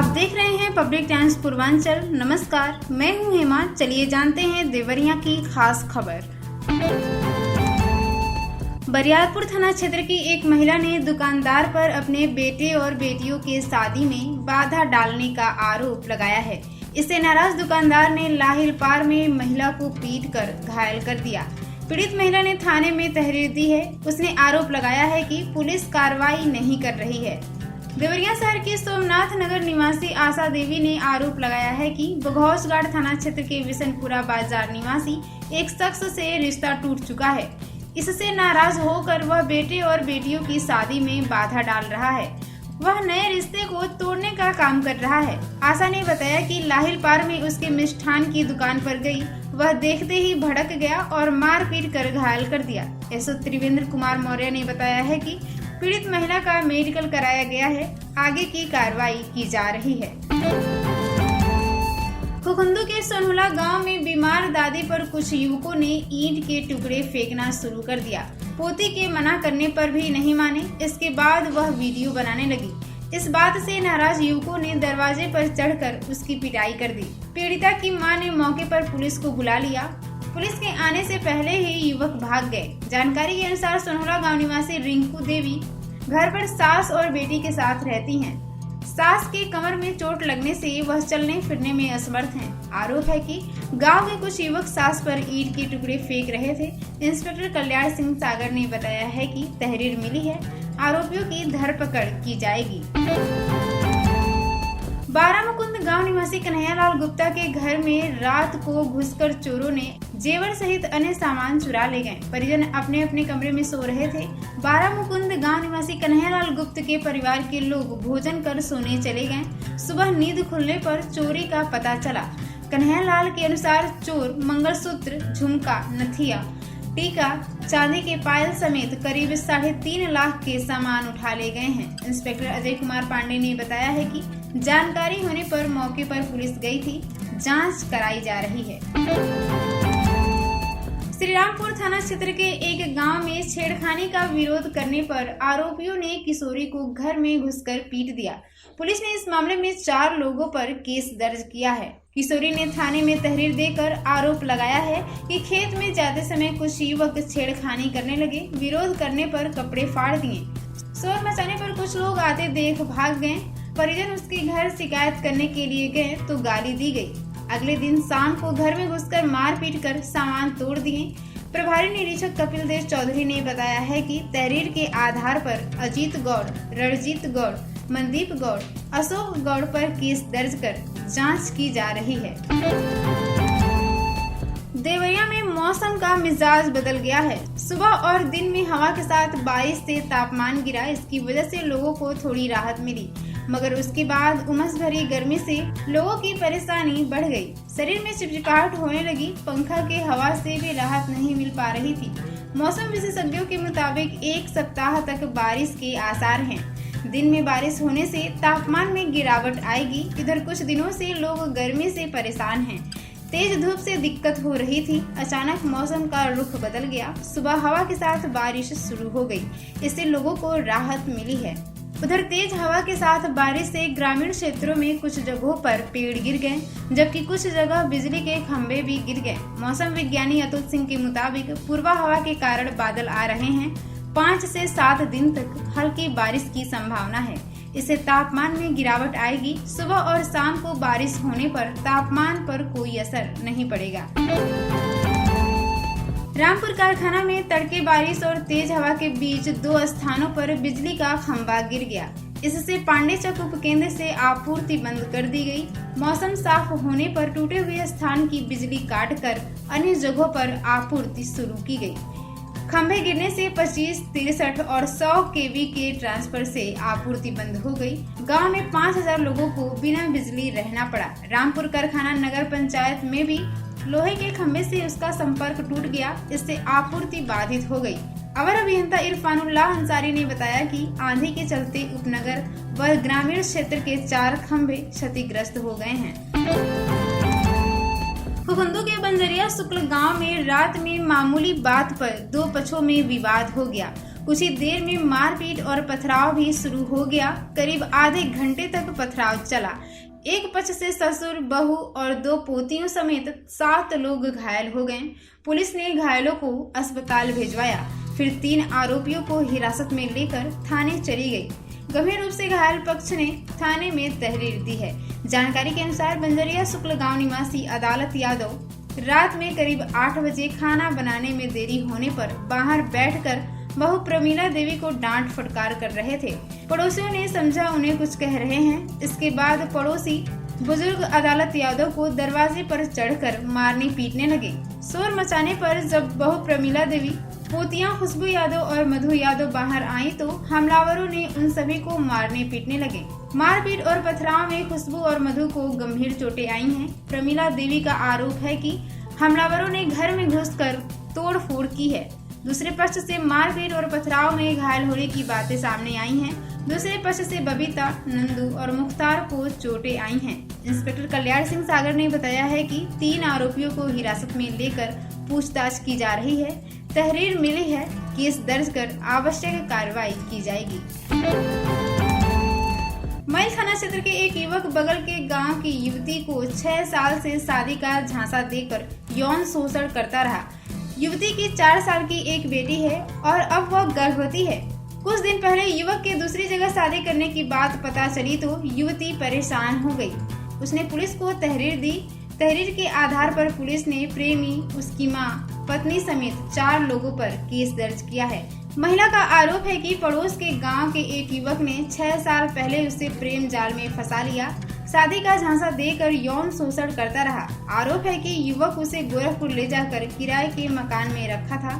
आप देख रहे हैं पब्लिक टाइम्स पूर्वांचल। नमस्कार, मैं हूं हेमा। चलिए जानते हैं देवरिया की खास खबर। बरियारपुर थाना क्षेत्र की एक महिला ने दुकानदार पर अपने बेटे और बेटियों के शादी में बाधा डालने का आरोप लगाया है। इससे नाराज दुकानदार ने लाहिलपार में महिला को पीटकर घायल कर दिया। पीड़ित महिला ने थाने में तहरीर दी है। उसने आरोप लगाया है कि पुलिस कार्रवाई नहीं कर रही है। देवरिया शहर के सोमनाथ नगर निवासी आशा देवी ने आरोप लगाया है कि बघौसगाड़ थाना क्षेत्र के विशनपुरा बाजार निवासी एक शख्स से रिश्ता टूट चुका है। इससे नाराज होकर वह बेटे और बेटियों की शादी में बाधा डाल रहा है। वह नए रिश्ते को तोड़ने का काम कर रहा है। आशा ने बताया कि लाहिलपार में उसके मिष्ठान की दुकान पर गई। वह देखते ही भड़क गया और मारपीट कर घायल कर दिया। एसओ त्रिवेंद्र कुमार मौर्य ने बताया है कि पीड़ित महिला का मेडिकल कराया गया है। आगे की कार्रवाई की जा रही है। कुकुंदू के सोनहुला गांव में बीमार दादी पर कुछ युवकों ने ईंट के टुकड़े फेंकना शुरू कर दिया। पोती के मना करने पर भी नहीं माने। इसके बाद वह वीडियो बनाने लगी। इस बात से नाराज युवकों ने दरवाजे पर चढ़कर उसकी पिटाई कर दी। पीड़िता की मां ने मौके पर पुलिस को बुला लिया। पुलिस के आने से पहले ही युवक भाग गए। जानकारी के अनुसार सोनहुला गांव निवासी रिंकू देवी घर पर सास और बेटी के साथ रहती हैं। सास के कमर में चोट लगने से वह चलने फिरने में असमर्थ हैं। आरोप है कि गांव के कुछ युवक सास पर ईंट के टुकड़े फेंक रहे थे। इंस्पेक्टर कल्याण सिंह सागर ने बताया है कि तहरीर मिली है। आरोपियों की धरपकड़ की जाएगी। बारामुकुंद गांव निवासी कन्हैयालाल गुप्ता के घर में रात को घुसकर चोरों ने जेवर सहित अन्य सामान चुरा ले गए। परिजन अपने अपने कमरे में सो रहे थे। बारामुकुंद गांव निवासी कन्हैयालाल गुप्त के परिवार के लोग भोजन कर सोने चले गए। सुबह नींद खुलने पर चोरी का पता चला। कन्हैयालाल के अनुसार चोर मंगलसूत्र, झुमका, नथिया, टीका, चांदी के पायल समेत करीब 3.5 लाख के सामान उठा ले गए हैं। इंस्पेक्टर अजय कुमार पांडे ने बताया है कि जानकारी होने पर मौके पर पुलिस गई थी। जांच कराई जा रही है। श्रीरामपुर थाना क्षेत्र के एक गांव में छेड़खानी का विरोध करने पर आरोपियों ने किशोरी को घर में घुसकर पीट दिया। पुलिस ने इस मामले में 4 लोगों पर केस दर्ज किया है। किशोरी ने थाने में तहरीर देकर आरोप लगाया है कि खेत में जाते समय कुछ युवक छेड़खानी करने लगे। विरोध करने पर कपड़े फाड़ दिए। शोर मचाने पर कुछ लोग आते देख भाग गए। परिजन उसके घर शिकायत करने के लिए गए तो गाली दी गई। अगले दिन शाम को घर में घुसकर मारपीट कर सामान तोड़ दिए। प्रभारी निरीक्षक कपिल देव चौधरी ने बताया है कि तहरीर के आधार पर अजीत गौड़, रणजीत गौड़, मनदीप गौड़, अशोक गौड़ पर केस दर्ज कर जांच की जा रही है। देवरिया में मौसम का मिजाज बदल गया है। सुबह और दिन में हवा के साथ बारिश से तापमान गिरा। इसकी वजह से लोगों को थोड़ी राहत मिली, मगर उसके बाद उमस भरी गर्मी से लोगों की परेशानी बढ़ गई। शरीर में चिपचिपाहट होने लगी। पंखा के हवा से भी राहत नहीं मिल पा रही थी। मौसम विशेषज्ञों के मुताबिक 1 सप्ताह तक बारिश के आसार हैं। दिन में बारिश होने से तापमान में गिरावट आएगी। इधर कुछ दिनों से लोग गर्मी से परेशान हैं। तेज धूप से दिक्कत हो रही थी। अचानक मौसम का रुख बदल गया। सुबह हवा के साथ बारिश शुरू हो गई। इससे लोगों को राहत मिली है। उधर तेज हवा के साथ बारिश से ग्रामीण क्षेत्रों में कुछ जगहों पर पेड़ गिर गए, जबकि कुछ जगह बिजली के खंभे भी गिर गए। मौसम विज्ञानी अतुल सिंह के मुताबिक पूर्वा हवा के कारण बादल आ रहे हैं। 5 से 7 दिन तक हल्की बारिश की संभावना है। इससे तापमान में गिरावट आएगी। सुबह और शाम को बारिश होने पर तापमान पर कोई असर नहीं पड़ेगा। रामपुर कारखाना में तड़के बारिश और तेज हवा के बीच 2 स्थानों पर बिजली का खंभा गिर गया। इससे पांडे चक उपकेंद्र से आपूर्ति बंद कर दी गई। मौसम साफ होने पर टूटे हुए स्थान की बिजली काटकर अन्य जगहों पर आपूर्ति शुरू की गई। खंभे गिरने से 25, 63 और 100 केवी के ट्रांसफर से आपूर्ति बंद हो गई। गांव में 5000 लोगों को बिना बिजली रहना पड़ा। रामपुर कारखाना नगर पंचायत में भी लोहे के खंभे से उसका संपर्क टूट गया। इससे आपूर्ति बाधित हो गई। अवर अभियंता इरफानुल्लाह अंसारी ने बताया कि आंधी के चलते उपनगर व ग्रामीण क्षेत्र के 4 खंभे क्षतिग्रस्त हो गए हैं। कुकुंदू के बंजरिया शुक्ल गांव में रात में मामूली बात पर 2 पक्षों में विवाद हो गया। कुछ ही देर में मारपीट और पथराव भी शुरू हो गया। करीब आधे घंटे तक पथराव चला। एक पक्ष से ससुर, बहू और 2 पोतियों समेत 7 लोग घायल हो गए। पुलिस ने घायलों को अस्पताल भिजवाया, फिर 3 आरोपियों को हिरासत में लेकर थाने चली गई। गंभीर रूप से घायल पक्ष ने थाने में तहरीर दी है। जानकारी के अनुसार बंजरिया शुक्ल गांव निवासी अदालत यादव रात में करीब 8 बजे खाना बनाने में देरी होने पर बाहर बैठकर बहू प्रमीला देवी को डांट फटकार कर रहे थे। पड़ोसियों ने समझा उन्हें कुछ कह रहे हैं। इसके बाद पड़ोसी बुजुर्ग अदालत यादव को दरवाजे पर चढ़कर मारने पीटने लगे। शोर मचाने पर जब बहू प्रमीला देवी, पोतियां खुशबू यादव और मधु यादव बाहर आई तो हमलावरों ने उन सभी को मारने पीटने लगे। मारपीट और पथराव में खुशबू और मधु को गंभीर चोटें आई हैं। प्रमीला देवी का आरोप है कि हमलावरों ने घर में घुसकर तोड़फोड़ की है। दूसरे पक्ष से मारपीट और पथराव में घायल होने की बातें सामने आई हैं। दूसरे पक्ष से बबीता, नंदू और मुख्तार को चोटें आई हैं। इंस्पेक्टर कल्याण सिंह सागर ने बताया है कि 3 आरोपियों को हिरासत में लेकर पूछताछ की जा रही है। तहरीर मिली है, केस दर्ज कर आवश्यक कार्रवाई की जाएगी। मैल थाना क्षेत्र के एक युवक बगल के गांव की युवती को 6 साल से शादी का झांसा देकर यौन शोषण करता रहा। युवती की 4 साल की एक बेटी है और अब वह गर्भवती है। कुछ दिन पहले युवक के दूसरी जगह शादी करने की बात पता चली तो युवती परेशान हो गई। उसने पुलिस को तहरीर दी। तहरीर के आधार पर पुलिस ने प्रेमी, उसकी मां, पत्नी समेत 4 लोगों पर केस दर्ज किया है। महिला का आरोप है कि पड़ोस के गांव के एक युवक ने 6 साल पहले उसे प्रेम जाल में फंसा लिया, शादी का झांसा देकर यौन शोषण करता रहा। आरोप है कि युवक उसे गोरखपुर ले जाकर किराए के मकान में रखा था।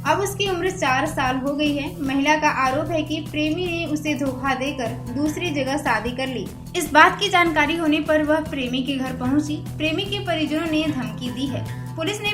अब उसकी उम्र 4 साल हो गई है। महिला का आरोप है कि प्रेमी ने उसे धोखा देकर दूसरी जगह शादी कर ली। इस बात की जानकारी होने पर वह प्रेमी के घर पहुंची। प्रेमी के परिजनों ने धमकी दी है। पुलिस ने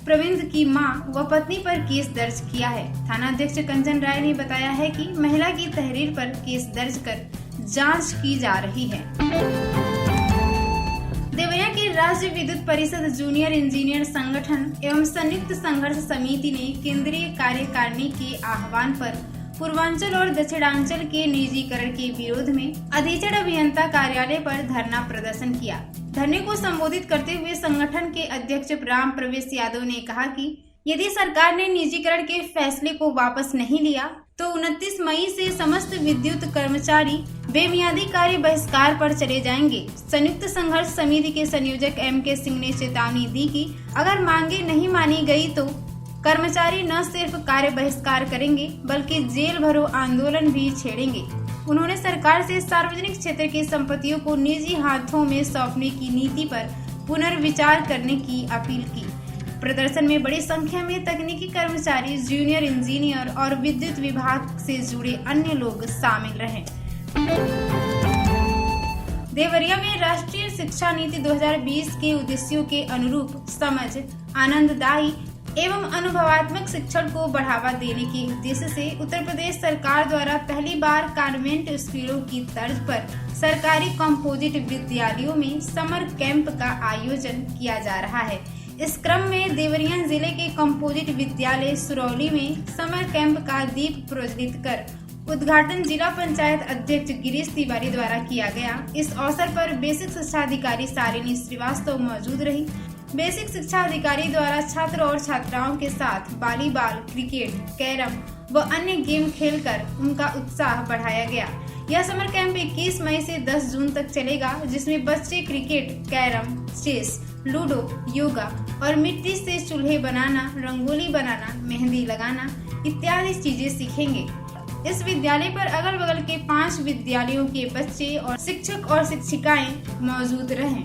प्रविंद की मां व पत्नी पर केस दर्ज किया है। थानाध्यक्ष कंचन राय ने बताया है कि महिला की तहरीर पर केस दर्ज कर जांच की जा रही है। देवरिया के राज्य विद्युत परिषद जूनियर इंजीनियर संगठन एवं संयुक्त संघर्ष समिति ने केंद्रीय कार्यकारिणी के आह्वान पर पूर्वांचल और दक्षिणांचल के निजीकरण के विरोध में अधीक्षण अभियंता कार्यालय पर धरना प्रदर्शन किया। धरने को संबोधित करते हुए संगठन के अध्यक्ष राम प्रवेश यादव ने कहा कि यदि सरकार ने निजीकरण के फैसले को वापस नहीं लिया तो 29 मई से समस्त विद्युत कर्मचारी बेमियादी कार्य बहिष्कार पर चले जाएंगे। संयुक्त संघर्ष समिति के संयोजक MK सिंह ने चेतावनी दी कि अगर मांगे नहीं मानी गई तो कर्मचारी न सिर्फ कार्य बहिष्कार करेंगे बल्कि जेल भरो आंदोलन भी छेड़ेंगे। उन्होंने सरकार से सार्वजनिक क्षेत्र की संपत्तियों को निजी हाथों में सौंपने की नीति पर पुनर्विचार करने की अपील की। प्रदर्शन में बड़ी संख्या में तकनीकी कर्मचारी, जूनियर इंजीनियर और विद्युत विभाग से जुड़े अन्य लोग शामिल रहे। देवरिया में राष्ट्रीय शिक्षा नीति 2020 के उद्देश्यों के अनुरूप समझ, आनंददायी एवं अनुभवात्मक शिक्षण को बढ़ावा देने के उद्देश्य से उत्तर प्रदेश सरकार द्वारा पहली बार कॉन्वेंट स्कूलों की तर्ज पर सरकारी कंपोजिट विद्यालयों में समर कैंप का आयोजन किया जा रहा है। इस क्रम में देवरिया जिले के कंपोजिट विद्यालय सुरौली में समर कैंप का दीप प्रज्वलित कर उद्घाटन जिला पंचायत अध्यक्ष गिरीश तिवारी द्वारा किया गया। इस अवसर पर बेसिक शिक्षा अधिकारी शालिनी श्रीवास्तव मौजूद रही। बेसिक शिक्षा अधिकारी द्वारा छात्र और छात्राओं के साथ वॉलीबॉल, क्रिकेट, कैरम व अन्य गेम खेलकर उनका उत्साह बढ़ाया गया। यह समर कैंप 21 मई से 10 जून तक चलेगा, जिसमें बच्चे cricket, carrom, chess, ludo, yoga और मिट्टी से चूल्हे बनाना, रंगोली बनाना, मेहंदी लगाना इत्यादि चीजें सीखेंगे। इस विद्यालय पर अगल बगल के 5 विद्यालयों के बच्चे और शिक्षक और शिक्षिकाएं मौजूद रहें।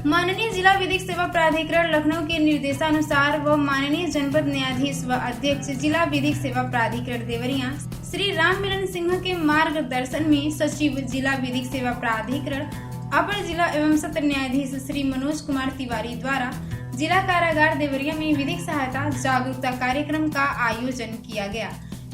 माननीय जिला विधिक सेवा प्राधिकरण लखनऊ के निर्देशानुसार व माननीय जनपद न्यायाधीश व अध्यक्ष जिला विधिक सेवा प्राधिकरण देवरिया श्री राम मिलन सिंह के मार्गदर्शन में सचिव जिला विधिक सेवा प्राधिकरण अपर जिला एवं सत्र न्यायाधीश श्री मनोज कुमार तिवारी द्वारा जिला कारागार देवरिया में विधिक सहायता जागरूकता कार्यक्रम का आयोजन किया गया।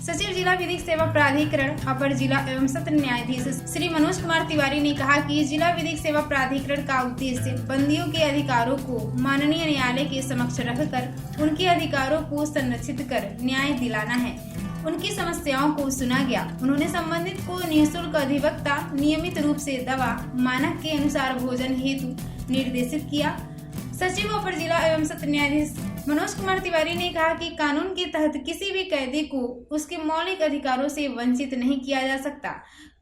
सचिव जिला विधिक सेवा प्राधिकरण अपर जिला एवं सत्र न्यायाधीश श्री मनोज कुमार तिवारी ने कहा कि जिला विधिक सेवा प्राधिकरण का उद्देश्य बंदियों के अधिकारों को माननीय न्यायालय के समक्ष रखकर उनके अधिकारों को संरक्षित कर न्याय दिलाना है। उनकी समस्याओं को सुना गया। उन्होंने संबंधित को निःशुल्क अधिवक्ता, नियमित रूप से दवा, मानक के अनुसार भोजन हेतु निर्देशित किया। सचिव अपर जिला एवं सत्र न्यायाधीश मनोज कुमार तिवारी ने कहा कि कानून के तहत किसी भी कैदी को उसके मौलिक अधिकारों से वंचित नहीं किया जा सकता।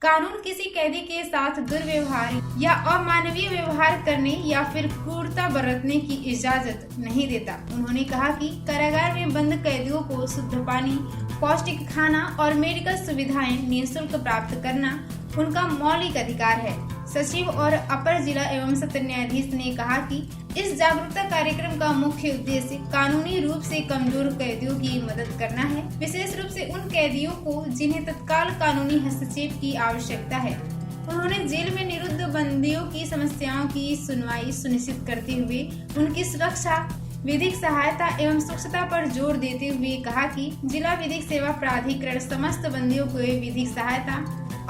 कानून किसी कैदी के साथ दुर्व्यवहार या अमानवीय व्यवहार करने या फिर क्रूरता बरतने की इजाजत नहीं देता। उन्होंने कहा कि कारागार में बंद कैदियों को शुद्ध पानी, पौष्टिक खाना और मेडिकल सुविधाएं निःशुल्क प्राप्त करना उनका मौलिक अधिकार है। सचिव और अपर जिला एवं सत्र न्यायाधीश ने कहा कि इस जागरूकता कार्यक्रम का मुख्य उद्देश्य कानूनी रूप से कमजोर कैदियों की मदद करना है, विशेष रूप से उन कैदियों को जिन्हें तत्काल कानूनी हस्तक्षेप की आवश्यकता है। उन्होंने जेल में निरुद्ध बंदियों की समस्याओं की सुनवाई सुनिश्चित करते हुए उनकी सुरक्षा, विधिक सहायता एवं स्वच्छता पर जोर देते हुए कहा कि जिला विधिक सेवा प्राधिकरण समस्त बंदियों को विधिक सहायता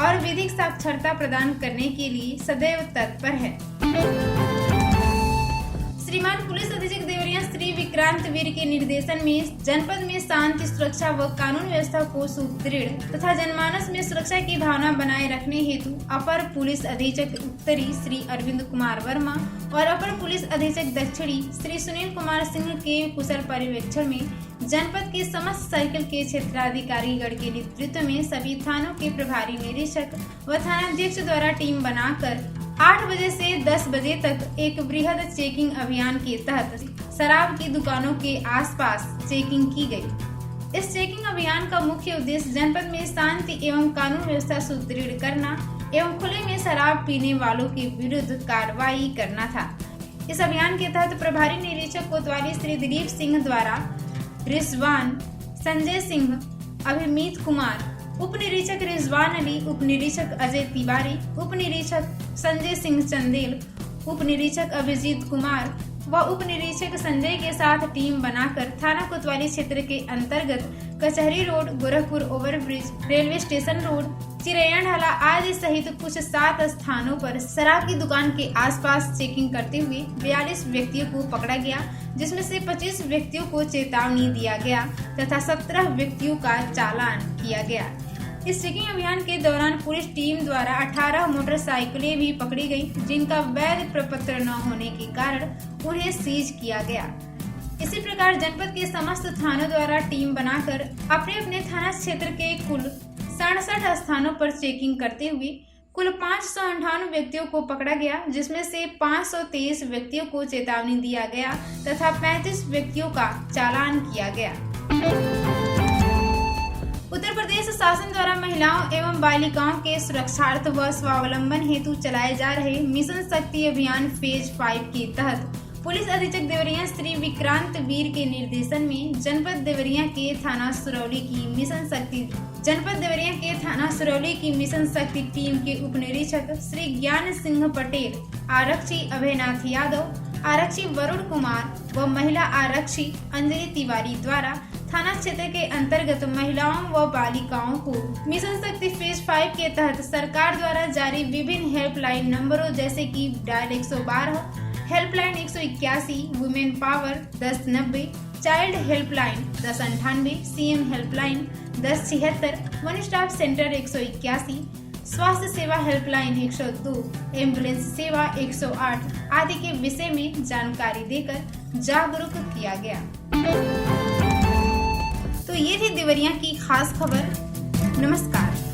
और विधिक साक्षरता प्रदान करने के लिए सदैव तत्पर है। श्रीमान पुलिस अधीक्षक देवरिया श्री विक्रांत वीर के निर्देशन में जनपद में शांति, सुरक्षा व कानून व्यवस्था को सुदृढ़ तथा जनमानस में सुरक्षा की भावना बनाए रखने हेतु अपर पुलिस अधीक्षक उत्तरी श्री अरविंद कुमार वर्मा और अपर पुलिस अधीक्षक दक्षिणी श्री सुनील कुमार सिंह के कुशल पर्यवेक्षण में जनपद के समस्त सर्किल के क्षेत्राधिकारी गण के नेतृत्व में सभी थानों के प्रभारी निरीक्षक व थानाध्यक्ष द्वारा टीम बनाकर 8 बजे से 10 बजे तक एक वृहद चेकिंग अभियान के तहत शराब की दुकानों के आसपास चेकिंग की गई। इस चेकिंग अभियान का मुख्य उद्देश्य जनपद में शांति एवं कानून व्यवस्था सुदृढ़ करना एवं खुले में शराब पीने वालों के विरुद्ध कार्रवाई करना था। इस अभियान के तहत प्रभारी निरीक्षक कोतवाली श्री दिलीप सिंह द्वारा रिजवान, संजय सिंह, अभिमीत कुमार, उप निरीक्षक रिजवान अली, उप निरीक्षक अजय तिवारी, उप निरीक्षक संजय सिंह चंदेल, उप निरीक्षक अभिजीत कुमार व उप निरीक्षक संजय के साथ टीम बनाकर थाना कोतवाली क्षेत्र के अंतर्गत कचहरी road, Gorakhpur overbridge, railway station road, Chiraiya Dhala आदि सहित कुछ 7 स्थानों पर शराब की दुकान के आसपास चेकिंग करते हुए 42 व्यक्तियों को पकड़ा गया, जिसमें से 25 व्यक्तियों को चेतावनी दिया गया तथा 17 व्यक्तियों का चालान किया गया। इस चेकिंग अभियान के दौरान पुलिस टीम द्वारा 18 मोटरसाइकिलें भी पकड़ी गई, जिनका वैध प्रपत्र न होने के कारण उन्हें सीज किया गया। इसी प्रकार जनपद के समस्त थानों द्वारा टीम बनाकर अपने अपने थाना क्षेत्र के कुल 67 स्थानों पर चेकिंग करते हुए कुल 558 व्यक्तियों को पकड़ा गया, जिसमें से 523 व्यक्तियों को चेतावनी दिया गया तथा 35 व्यक्तियों का चालान किया गया। उत्तर प्रदेश शासन द्वारा महिलाओं एवं बालिकाओं के सुरक्षार्थ व स्वावलंबन हेतु चलाए जा रहे मिशन शक्ति अभियान फेज 5 के तहत पुलिस अधीक्षक देवरिया श्री विक्रांत वीर के निर्देशन में जनपद देवरिया के थाना सुरौली की मिशन शक्ति टीम के उप निरीक्षक श्री ज्ञान सिंह पटेल, आरक्षी अभयनाथ यादव, आरक्षी वरुण कुमार व महिला आरक्षी अंजलि तिवारी द्वारा थाना क्षेत्र के अंतर्गत महिलाओं व बालिकाओं को मिशन शक्ति फेज 5 के तहत सरकार द्वारा जारी विभिन्न हेल्पलाइन नंबरों जैसे कि dial 112, helpline 181, women power 1090, child helpline 1098, CM helpline 1076, one stop centre 181, स्वास्थ्य सेवा हेल्पलाइन 102, एम्बुलेंस सेवा 108 आदि के विषय में जानकारी देकर जागरूक किया गया। तो ये थी देवरिया की खास खबर। नमस्कार।